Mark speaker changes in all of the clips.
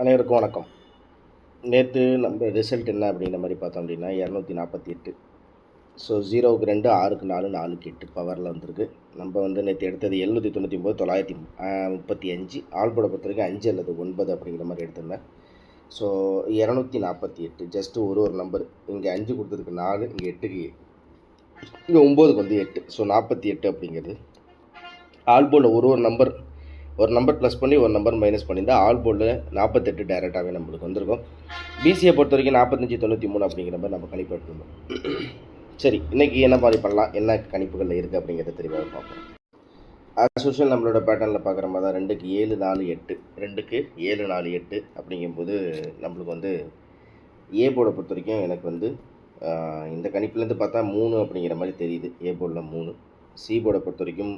Speaker 1: அனைவருக்கும் வணக்கம். நேற்று நம்ம ரிசல்ட் என்ன அப்படிங்கிற மாதிரி பார்த்தோம் அப்படின்னா 248. ஸோ 0க்கு 2, 6க்கு 4, 4க்கு 8 பவரில் வந்திருக்கு. நம்ம வந்து நேற்று எடுத்தது 799, 935 ஆல்போட பொறுத்த வரைக்கும் 5 அல்லது 9 அப்படிங்கிற மாதிரி எடுத்திருந்தேன். ஸோ 248 ஜஸ்ட்டு ஒரு நம்பர். இங்கே 5 கொடுத்ததுக்கு 4, இங்கே 8க்கு இங்கே 9க்கு வந்து 8. ஸோ 48 அப்படிங்கிறது ஆல்போர்டில் ஒரு நம்பர் ப்ளஸ் பண்ணி ஒரு நம்பர் மைனஸ் பண்ணியிருந்தால் ஆல் போர்டில் 48 டேரெக்டாகவே நம்மளுக்கு வந்திருக்கும். பிசியை பொறுத்த வரைக்கும் 4593 அப்படிங்கிற மாதிரி நம்ம கணிப்பு எடுத்துருந்தோம். சரி, இன்றைக்கி என்ன மாதிரி பண்ணலாம், என்ன கணிப்புகளில் இருக்குது அப்படிங்கிறத தெளிவாக பார்ப்போம். ஆஸ் யூஷுவல் நம்மளோட பேட்டர்னில் பார்க்குற மாதிரி தான் 2க்கு 7 4 8 2க்கு 7 4 8 அப்படிங்கும்போது நம்மளுக்கு வந்து ஏ போர்டை பொறுத்த வரைக்கும் எனக்கு வந்து இந்த கணிப்புலேருந்து பார்த்தா 3 அப்படிங்கிற மாதிரி தெரியுது. ஏ போர்டில் 3. சி போர்டை பொறுத்த வரைக்கும்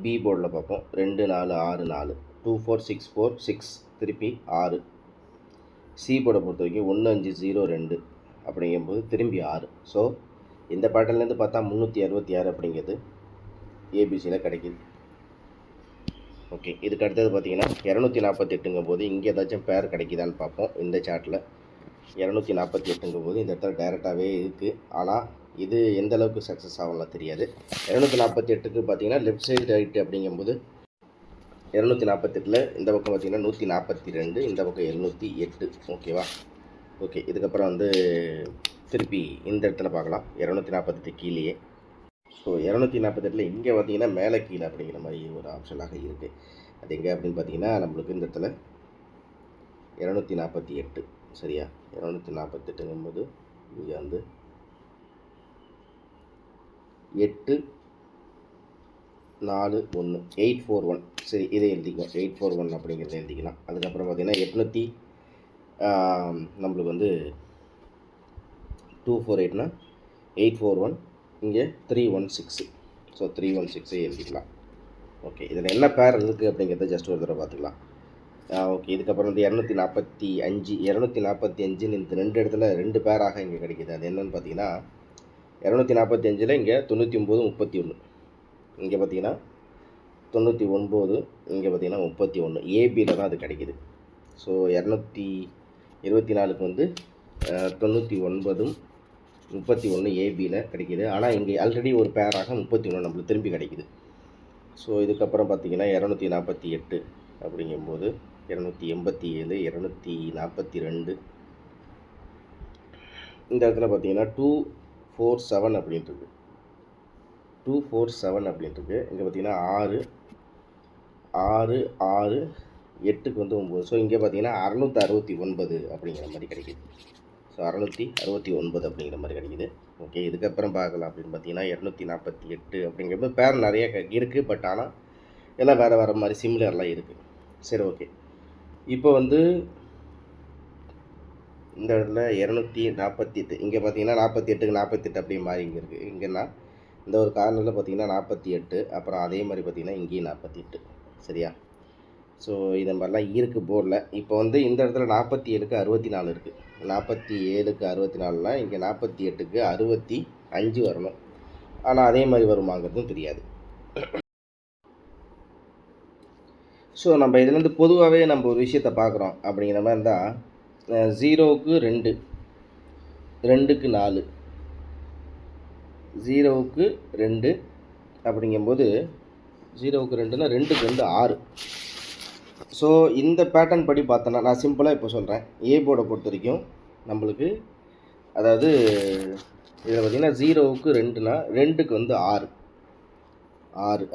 Speaker 1: பி போர்டில் பார்ப்போம் 2 4 6 4 2 4 6 4 6 திருப்பி 6. சி போர்டை பொறுத்த வரைக்கும் 1 5 0 2 அப்படிங்கும்போது திரும்பி 6. ஸோ இந்த பேட்டர்ன்லேருந்து பார்த்தா 366 அப்படிங்கிறது ஏபிசியில் கிடைக்கிது. ஓகே, இதுக்கு அடுத்தது பார்த்தீங்கன்னா 248ங்கும் போது இங்கே ஏதாச்சும் பேர் கிடைக்குதான்னு பார்ப்போம். இந்த சார்ட்டில் 248ங்கும் போது இந்த இடத்துல டைரெக்டாகவே இருக்குது. ஆனால் இது எந்த அளவுக்கு சக்ஸஸ் ஆகலாம் தெரியாது. 248க்கு பார்த்தீங்கன்னா லெஃப்ட் சைடு ரைட்டு அப்படிங்கும்போது 248ல் இந்த பக்கம் பார்த்தீங்கன்னா 142, இந்த பக்கம் 708. ஓகேவா? ஓகே, இதுக்கப்புறம் வந்து திருப்பி இந்த இடத்துல பார்க்கலாம் 248 கீழேயே. ஸோ 248ல் இங்கே பார்த்தீங்கன்னா மேலே கீழே அப்படிங்கிற மாதிரி ஒரு ஆப்ஷனாக இருக்குது. அது எங்கே அப்படின்னு பார்த்தீங்கன்னா நம்மளுக்கு இந்த இடத்துல 248 சரியா? 248ங்கும் போது இங்கே வந்து 8 4 1 841. சரி, இதை எழுதிக்கலாம் 841 அப்படிங்கிறத எழுதிக்கலாம். அதுக்கப்புறம் பார்த்திங்கன்னா 800 நம்மளுக்கு வந்து 248னா 841, இங்கே 316. ஸோ 316 எழுதிக்கலாம். ஓகே, இதில் என்ன பேர் இருக்குது அப்படிங்கிறத ஜஸ்ட் ஒரு தடவை பார்த்துக்கலாம். ஓகே, இதுக்கப்புறம் வந்து 245 இந்த ரெண்டு இடத்துல 2 பேராக இங்கே கிடைக்கிது. அது என்னென்னு பார்த்தீங்கன்னா 245ல் இங்கே 99 31, இங்கே பார்த்தீங்கன்னா 99, இங்கே பார்த்தீங்கன்னா 31. ஏபியில் தான் அது கிடைக்கிது. ஸோ 224க்கு வந்து 99 31 ஏபியில் கிடைக்கிது. ஆனால் இங்கே ஆல்ரெடி ஒரு பேராக 31 நம்மளுக்கு திரும்பி கிடைக்கிது. ஸோ இதுக்கப்புறம் பார்த்தீங்கன்னா 248 அப்படிங்கும்போது 287 242, இந்த இடத்துல பார்த்தீங்கன்னா 247 அப்படின்ட்டுருக்கு. 247 அப்படின்ட்டுருக்கு. இங்கே பார்த்தீங்கன்னா 6 6 6 8க்கு வந்து 9. ஸோ இங்கே பார்த்தீங்கன்னா 669 அப்படிங்கிற மாதிரி கிடைக்கிது. ஸோ 669 அப்படிங்கிற மாதிரி கிடைக்கிது. ஓகே, இதுக்கப்புறம் பார்க்கலாம் அப்படின்னு பார்த்தீங்கன்னா 248 அப்படிங்கிறது பேர் நிறைய இருக்குது. பட் ஆனால் எல்லாம் வேறு வேறு மாதிரி சிமிலர்லாம் இருக்குது. சரி, ஓகே. இப்போ வந்து இந்த இடத்துல 248 இங்கே பார்த்தீங்கன்னா 48க்கு 48 அப்படி மாதிரி இங்கே இருக்குது. இங்கேன்னா இந்த ஒரு கார்னரில் பார்த்தீங்கன்னா 48, அப்புறம் அதே மாதிரி பார்த்தீங்கன்னா இங்கேயும் 48. சரியா? ஸோ இதை மாதிரிலாம் இருக்குது போர்டில். இப்போ வந்து இந்த இடத்துல 47க்கு 64 இருக்குது. 47க்கு 64னால் இங்கே 48க்கு 65 வரணும். ஆனால் அதே மாதிரி வருமாங்கிறதும் தெரியாது. ஸோ நம்ம இதுலேருந்து பொதுவாகவே நம்ம ஒரு விஷயத்தை பார்க்குறோம் அப்படிங்கிற மாதிரி இருந்தால் 0க்கு 2, 2க்கு 4, 0க்கு 2 அப்படிங்கும்போது 0க்கு 2னா 2க்கு 2 6. ஸோ இந்த பேட்டர்ன் படி பார்த்தோன்னா நான் சிம்பிளாக இப்போ சொல்கிறேன். ஏ போர்டை பொறுத்த வரைக்கும் நம்மளுக்கு அதாவது இதில் பார்த்திங்கன்னா 0க்கு 2னா 2க்கு வந்து 6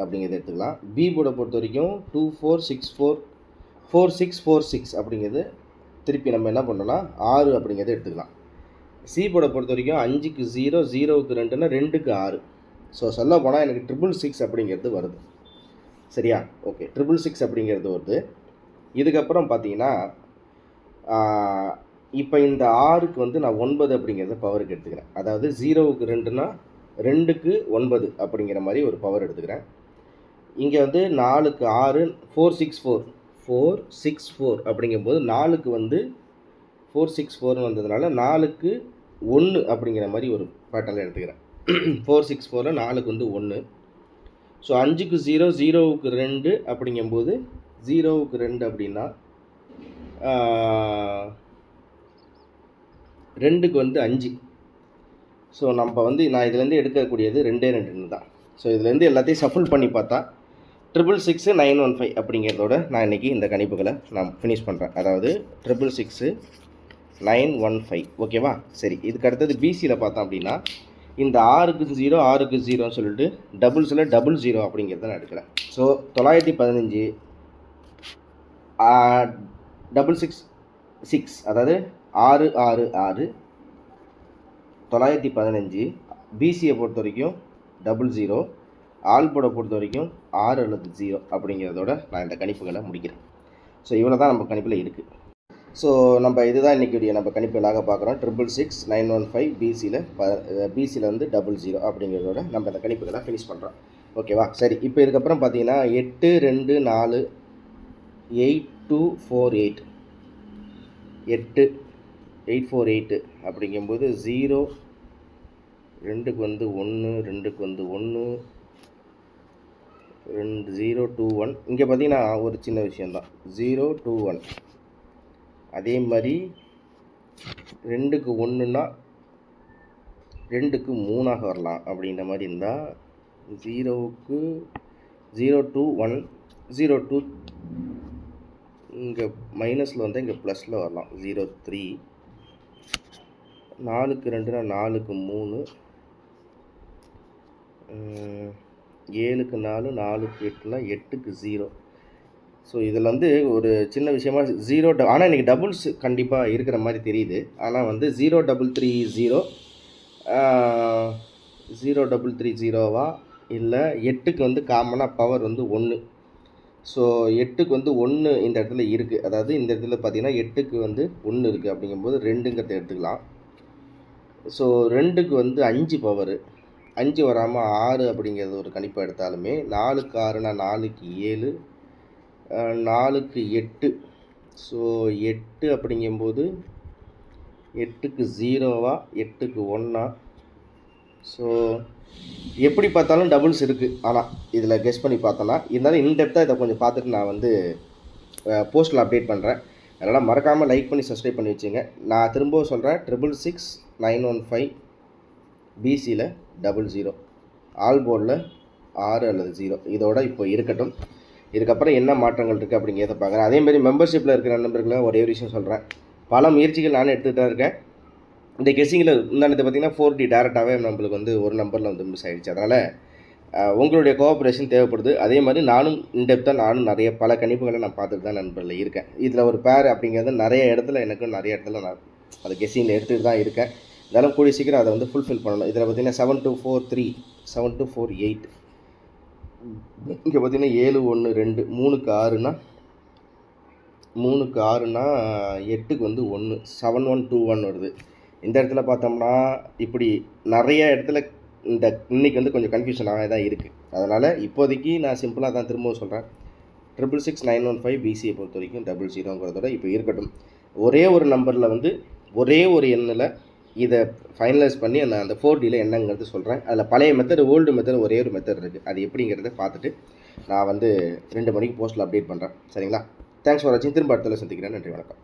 Speaker 1: அப்படிங்கிறத எடுத்துக்கலாம். பி போர்டை பொறுத்த வரைக்கும் 2 4 6 4 4 6 4 6 அப்படிங்கிறது திருப்பி நம்ம என்ன பண்ணோன்னா 6 அப்படிங்கிறத எடுத்துக்கலாம். சி போர்டை பொறுத்த வரைக்கும் 5க்கு 0 0க்கு 2னா 2க்கு 6. ஸோ சொல்ல போனால் எனக்கு 666 அப்படிங்கிறது வருது. சரியா? ஓகே, 666 அப்படிங்கிறது வருது. இதுக்கப்புறம் பார்த்தீங்கன்னா இப்போ இந்த 6க்கு வந்து நான் 9 அப்படிங்கிறத பவருக்கு எடுத்துக்கிறேன். அதாவது 0க்கு 2னா 2க்கு 9 அப்படிங்கிற மாதிரி ஒரு பவர் எடுத்துக்கிறேன். இங்கே வந்து 4க்கு 6 464 அப்படிங்கும்போது 4க்கு வந்து 464 வந்ததுனால 4க்கு 1 அப்படிங்கிற மாதிரி ஒரு பேட்டர்னில் எடுத்துக்கிறேன். 464ல் 4க்கு வந்து 1. ஸோ 5க்கு 0 0க்கு 2 அப்படிங்கும்போது 0க்கு 2 அப்படின்னா 2க்கு வந்து 5. ஸோ நம்ம வந்து நான் இதுலேருந்து எடுக்கக்கூடியது 2 தான். ஸோ இதுலேருந்து எல்லாத்தையும் சஃபிள் பண்ணி பார்த்தா 666 915 அப்படிங்கிறதோட நான் இன்றைக்கி இந்த கணிப்புகளை நான் ஃபினிஷ் பண்ணுறேன். அதாவது 666 915. ஓகேவா? சரி, இதுக்கு அடுத்தது பிசியில் பார்த்தோம் அப்படின்னா இந்த 6க்கு 0 6க்கு 0ன்னு சொல்லிட்டு டபுள்ஸில் 00 அப்படிங்கிறத நான் எடுக்கிறேன். ஸோ 915 666 அதாவது 666 915 பிசியை பொறுத்த வரைக்கும் 00, ஆல்போர்டை பொறுத்த வரைக்கும் 6 அல்லது 0 அப்படிங்கிறதோட நான் இந்த கணிப்புகளை முடிக்கிறேன். ஸோ இவ்வளோ தான் நம்ம கணிப்பில் இருக்குது. ஸோ நம்ம இதுதான் இன்றைக்கி நம்ம கணிப்புகளாக பார்க்குறோம். 666 915 பிசியில் வந்து 00 அப்படிங்கிறதோட நம்ம இந்த கணிப்புகளை ஃபினிஷ் பண்ணுறோம். ஓகேவா? சரி, இப்போ இதுக்கப்புறம் பார்த்தீங்கன்னா 8 2 4 8 2 4 8 8 848 அப்படிங்கும்போது 0 2க்கு வந்து 1 2க்கு வந்து 1 2 0 2 1. இங்கே பார்த்தீங்கன்னா ஒரு சின்ன விஷயந்தான் 0 2 1. அதே மாதிரி 2க்கு 1ன்னா 2க்கு 3ஆக வரலாம் அப்படின்ற மாதிரி இருந்தால் 0க்கு 0 2 1 0 2 இங்கே மைனஸில் வந்து இங்கே ப்ளஸில் வரலாம் 0 3. 4க்கு 2னா 4க்கு 3, 7க்கு 4 4க்கு 8னா 8க்கு 0. ஸோ இதில் வந்து ஒரு சின்ன விஷயமா 0 ஆனால் இன்றைக்கி டபுள்ஸ் கண்டிப்பாக இருக்கிற மாதிரி தெரியுது. ஆனால் வந்து 0330 0330வா இல்லை 8க்கு வந்து காமனாக பவர் வந்து 1. ஸோ 8க்கு வந்து 1 இந்த இடத்துல இருக்குது. அதாவது இந்த இடத்துல பார்த்திங்கன்னா 8க்கு வந்து 1 இருக்குது அப்படிங்கும்போது 2ங்கிறத எடுத்துக்கலாம். ஸோ 2க்கு வந்து 5 பவரு, 5 வராமல் 6 அப்படிங்கிறது ஒரு கணிப்பை எடுத்தாலுமே 4க்கு 6னா 4க்கு 7, 4க்கு 8. ஸோ 8 அப்படிங்கும்போது 8க்கு 0வா 8க்கு 1ஆ? ஸோ எப்படி பார்த்தாலும் டபுள்ஸ் இருக்குது. ஆனால் இதில் கெஸ் பண்ணி பார்த்தோன்னா இருந்தாலும் இன்டெப்த்தாக இதை கொஞ்சம் பார்த்துட்டு நான் வந்து போஸ்ட்டில் அப்டேட் பண்ணுறேன். அதனால் மறக்காமல் லைக் பண்ணி சப்ஸ்கிரைப் பண்ணி வச்சுங்க. நான் திரும்பவும் சொல்கிறேன், 666 915 பிசியில் 00, ஆல் போர்டில் 6 அல்லது 0 இதோட இப்போ இருக்கட்டும். இதுக்கப்புறம் என்ன மாற்றங்கள் இருக்குது அப்படிங்கிறத பார்க்குறேன். அதேமாதிரி மெம்பர்ஷிப்பில் இருக்கிற நண்பர்களை ஒரே ஒரு விஷயம் சொல்கிறேன். பல முயற்சிகள் நானும் எடுத்துகிட்டு தான் இருக்கேன். இந்த கெஸ்ஸிங்கில் முன்னாடி பார்த்திங்கன்னா 4D டேரெக்டாகவே நம்மளுக்கு வந்து ஒரு நம்பரில் வந்து மிஸ் ஆகிடுச்சு. அதனால் உங்களுடைய கோஆப்ரேஷன் தேவைப்படுது. அதே மாதிரி நானும் இன்டெப்த்தாக நிறைய பல கணிப்புகளை நான் பார்த்துட்டு தான் நண்பரில் இருக்கேன். இதில் ஒரு பேர் அப்படிங்கிறது நிறைய இடத்துல நிறைய இடத்துல நான் அதை கெஸ்ஸிங்கில் எடுத்துகிட்டு தான் இருக்கேன். இருந்தாலும் கூடிய சீக்கிரம் அதை வந்து ஃபுல்ஃபில் பண்ணணும். இதில் பார்த்திங்கன்னா 7243 7248, இங்கே பார்த்திங்கன்னா 712 3க்கு 6னா 8க்கு வந்து 1 7121 வருது. இந்த இடத்துல பார்த்தோம்னா இப்படி நிறைய இடத்துல இன்றைக்கி வந்து கொஞ்சம் கன்ஃபியூஷனாக தான் இருக்குது. அதனால் இப்போதைக்கு நான் சிம்பிளாக தான் திரும்பவும் சொல்கிறேன், 666 915 பிசியை பொறுத்த வரைக்கும் 00ங்கிறதோட இப்போ இருக்கட்டும். ஒரே ஒரு நம்பரில் வந்து ஒரே ஒரு எண்ணில் இதை ஃபைனலைஸ் பண்ணி நான் அந்த 4Dயில் என்னங்கிறது சொல்கிறேன். அதில் பழைய மெத்தட் ஓல்டு மெத்தட் ஒரே ஒரு மெத்தட் இருக்குது. அது எப்படிங்கிறத பார்த்துட்டு நான் வந்து 2 மணிக்கு போஸ்ட்டில் அப்டேட் பண்ணுறேன். சரிங்களா? தேங்க்ஸ் ஃபார் வாட்சிங். திரும்ப அடுத்த சந்திக்கிறேன். நன்றி, வணக்கம்.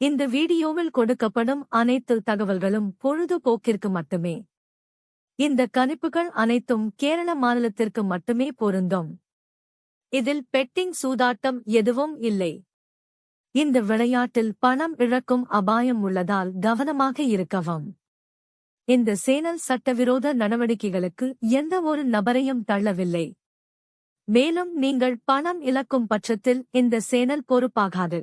Speaker 2: இந்த வீடியோவில் கொடுக்கப்படும் அனைத்து தகவல்களும் பொழுதுபோக்கிற்கு மட்டுமே. இந்த கணிப்புகள் அனைத்தும் கேரள மாநிலத்திற்கு மட்டுமே பொருந்தும். இதில் பெட்டிங் சூதாட்டம் எதுவும் இல்லை. இந்த விளையாட்டில் பணம் இழக்கும் அபாயம் உள்ளதால் கவனமாக இருக்கவும். இந்த சேனல் சட்டவிரோத நடவடிக்கைகளுக்கு எந்த ஒரு நபரையும் தள்ளவில்லை. மேலும் நீங்கள் பணம் இழக்கும் பட்சத்தில் இந்த சேனல் பொறுப்பாகாது.